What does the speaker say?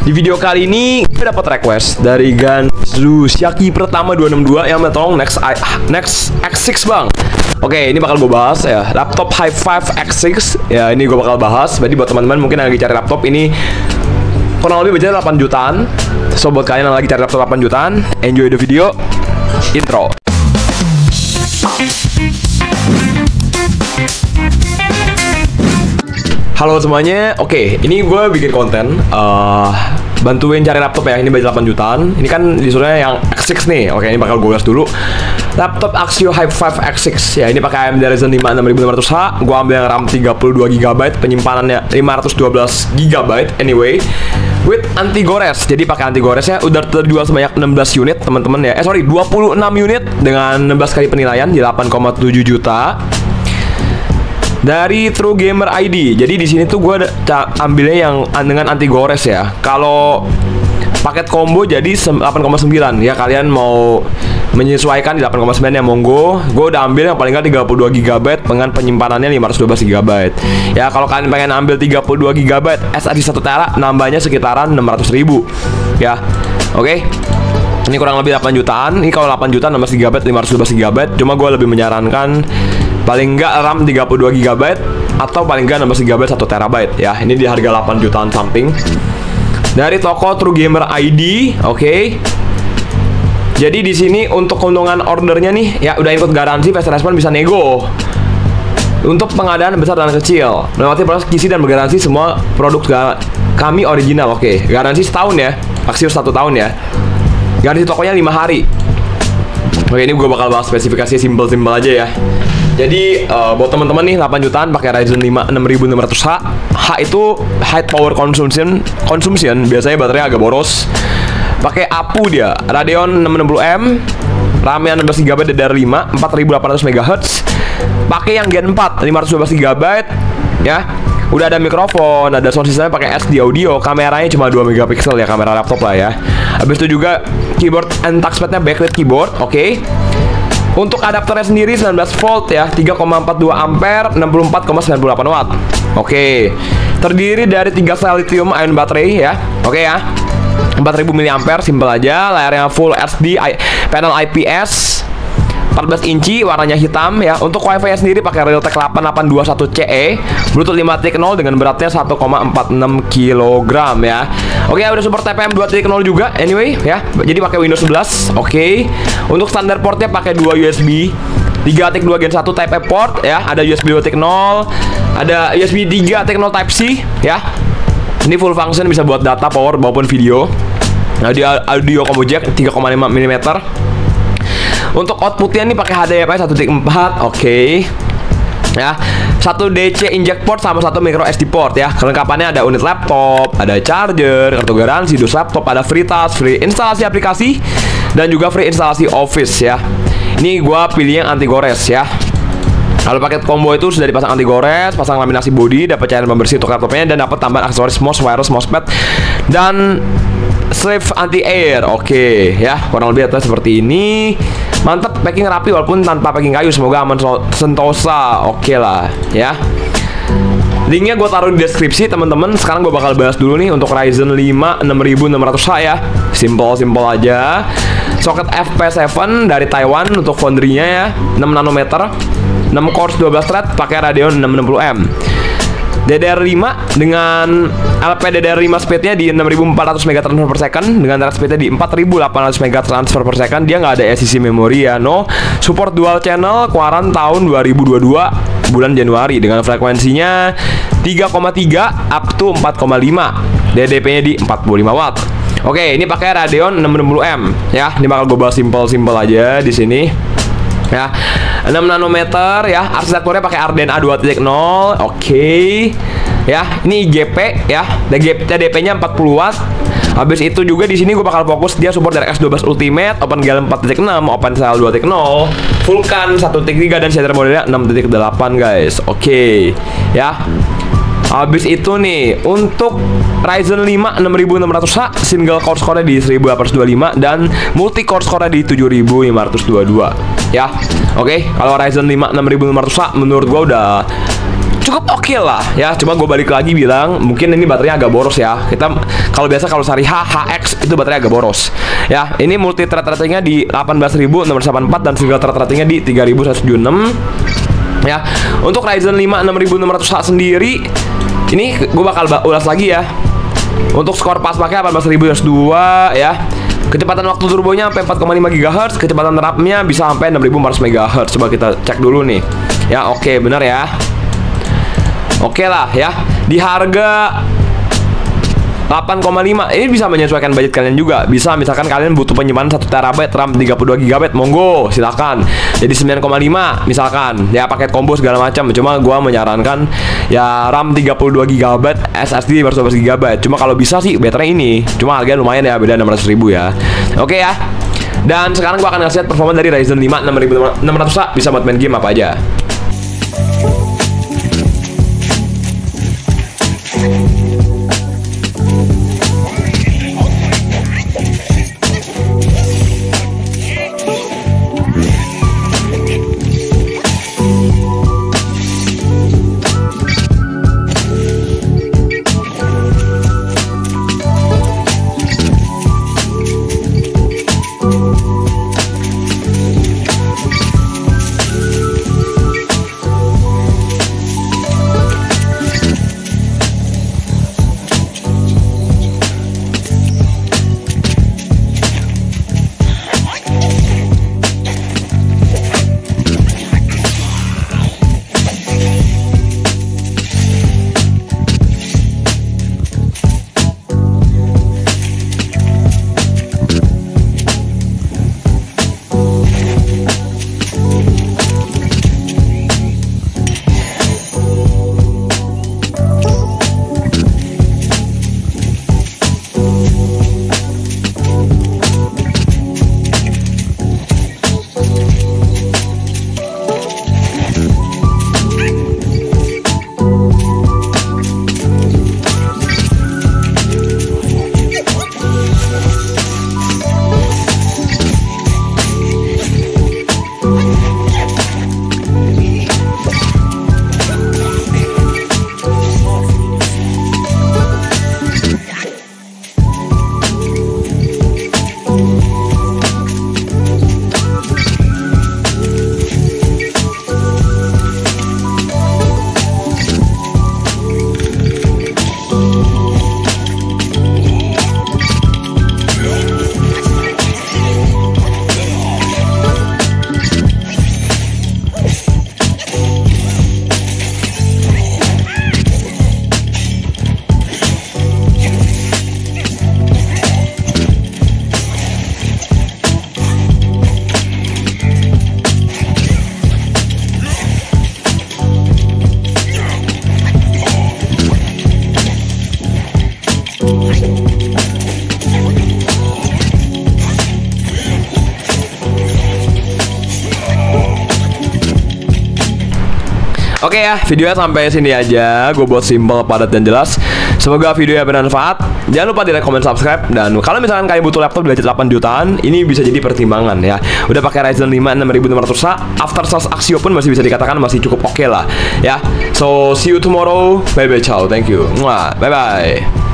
Di video kali ini gue dapat request dari Ganzu Syaki Pertama 262 yang minta tolong Next X6 bang. Oke, ini bakal gue bahas ya, laptop i5 X6 ya, ini gue bakal bahas. Jadi buat teman-teman mungkin yang lagi cari laptop ini kurang lebih budgetnya 8 jutaan. So buat kalian yang lagi cari laptop 8 jutaan, enjoy the video. Intro. Halo semuanya, oke, ini gue bikin konten bantuin cari laptop ya, ini budget 8 jutaan. Ini kan disuruhnya yang X6 nih. Oke, ini bakal gue bahas dulu. Laptop Axio i5 X6 ya, ini pakai AMD Ryzen 5 6500H. Gue ambil yang RAM 32GB, penyimpanannya 512 GB anyway, with anti gores. Jadi pakai anti gores ya, udah terjual sebanyak 16 unit teman-teman ya. 26 unit dengan 16 kali penilaian di 8,7 juta. Dari True Gamer ID. Jadi di sini tuh gue ambilnya yang dengan anti gores ya. Kalau paket combo jadi 8,9 ya, kalian mau menyesuaikan di 8,9 ya monggo. Gue udah ambil yang paling nggak 32 GB dengan penyimpanannya 512 GB. Ya kalau kalian pengen ambil 32 GB SSD 1 tera, nambahnya sekitaran 600.000 ya. Oke. Ini kurang lebih 8 jutaan. Ini kalau 8 juta 16 GB 512 GB. Cuma gue lebih menyarankan paling enggak RAM 32 GB atau paling enggak 16 GB 1 TB ya. Ini di harga 8 jutaan something. Dari toko True Gamer ID, oke. Jadi di sini untuk keuntungan ordernya nih ya, udah ikut garansi, fast response, bisa nego. Untuk pengadaan besar dan kecil, melewati proses QC dan bergaransi semua produk kami original, oke. Garansi setahun ya, Axio 1 tahun ya. Garansi tokonya 5 hari. Oke, ini gue bakal bahas spesifikasi simple-simple aja ya. Jadi buat teman-teman nih 8 jutaan pakai Ryzen 5 6500H. H itu high power consumption, biasanya baterainya agak boros. Pakai APU dia, Radeon 660M, RAM-nya 16 GB DDR5 4800 MHz. Pakai yang Gen 4 512 GB ya. Udah ada mikrofon, ada sound systemnya pakai SD audio, kameranya cuma 2 megapiksel ya, kamera laptop lah ya. Habis itu juga keyboard and touchpadnya backlit keyboard, oke. Untuk adapternya sendiri 19 volt ya, 3,42 ampere, 64,98 watt. Oke. Terdiri dari 3 sel lithium ion baterai ya. Oke ya. 4000 mAh, simple aja. Layarnya full HD, panel IPS 14 inci, warnanya hitam ya. Untuk Wi-Fi sendiri pakai Realtek 8821CE, Bluetooth 5.0 dengan beratnya 1,46 kg ya. Oke, udah support TPM 2.0 juga anyway ya. Jadi pakai Windows 11. Oke. Untuk standar portnya pakai 2 USB 3.2 Gen 1 Type A port ya. Ada USB 2.0, ada USB 3.0 Type C ya. Ini full function, bisa buat data, power maupun video. Nah, di audio combo jack 3,5 mm. Untuk outputnya nih pakai HDMI 1.4, oke. Ya, 1 DC inject port sama 1 micro SD port ya. Kelengkapannya ada unit laptop, ada charger, kartu garansi, dus laptop, ada free tas, free instalasi aplikasi, dan juga free instalasi Office ya. Ini gua pilih yang anti gores ya. Kalau paket combo itu sudah dipasang anti gores, pasang laminasi body, dapat cairan pembersih untuk laptopnya, dan dapat tambahan aksesoris mouse, wireless mousepad, dan sleeve anti air. Oke ya, kurang lebih atas seperti ini. Mantap, packing rapi walaupun tanpa packing kayu. Semoga aman sentosa. Oke lah ya. Linknya gue taruh di deskripsi teman-teman. Sekarang gue bakal bahas dulu nih untuk Ryzen 5 6600H ya. Simple aja. Soket FP7 dari Taiwan untuk foundry-nya ya, 6 nanometer, 6 cores 12 thread, pakai Radeon 660M. DDR5 dengan LPDDR5 speednya di 6400 MB transfer per second, dengan thread speednya di 4800 MB transfer per second. Dia nggak ada SSD memori ya, no. Support dual channel, keluaran tahun 2022 bulan Januari, dengan frekuensinya 3,3 up to 4,5, DDP-nya di 45 watt. Oke, ini pakai Radeon 660M ya. Ini bakal gue bahas simple aja di sini. Ya, 6 nanometer ya, arsitekturnya pakai Ardena 2.0. Oke. Ya, ini IGP ya, DDP-nya 40 watt. Habis itu juga di sini gue bakal fokus dia support dari S12 Ultimate, OpenGL 4.6, OpenCL 2.0, Vulkan 1.3, dan shader modelnya 6.8 guys. Oke. Ya. Habis itu nih, untuk Ryzen 5 6600H, single core score di 1825 dan multi core score di 7522 ya. Oke, kalau Ryzen 5 6600H menurut gua udah cukup oke lah ya. Cuma gue balik lagi bilang mungkin ini baterainya agak boros ya. Kita kalau biasa kalau Xiaomi HX itu baterainya agak boros ya. Ini multi thread ratingnya di 18.684 dan single thread ratingnya di 3176 ya. Untuk Ryzen 5 6600H sendiri ini gue bakal ulas lagi ya. Untuk skor pas pakai 18.000 2 ya. Kecepatan waktu turbonya sampai 4,5 GHz, kecepatan RAM-nya bisa sampai 6.400 MHz. Coba kita cek dulu nih. Ya, oke, benar ya. Oke lah ya. Di harga 8,5 ini bisa menyesuaikan budget kalian juga. Bisa misalkan kalian butuh penyimpanan 1 TB, RAM 32 GB, monggo silakan. Jadi 9,5 misalkan. Ya paket combo segala macam. Cuma gua menyarankan ya RAM 32 GB, SSD 512 GB. Cuma kalau bisa sih baterai ini. Cuma harganya lumayan ya, beda 600.000 ya. Oke ya. Dan sekarang gua akan ngasih lihat performa dari Ryzen 5 6600H bisa buat main game apa aja. Oke ya, videonya sampai sini aja. Gue buat simple, padat, dan jelas. Semoga videonya bermanfaat. Jangan lupa di like, comment, subscribe. Dan kalau misalkan kalian butuh laptop budget 8 jutaan, ini bisa jadi pertimbangan ya. Udah pakai Ryzen 5 6600H, after sales Axio pun masih bisa dikatakan masih cukup oke lah ya. So, see you tomorrow. Bye bye, ciao. Thank you. Bye bye.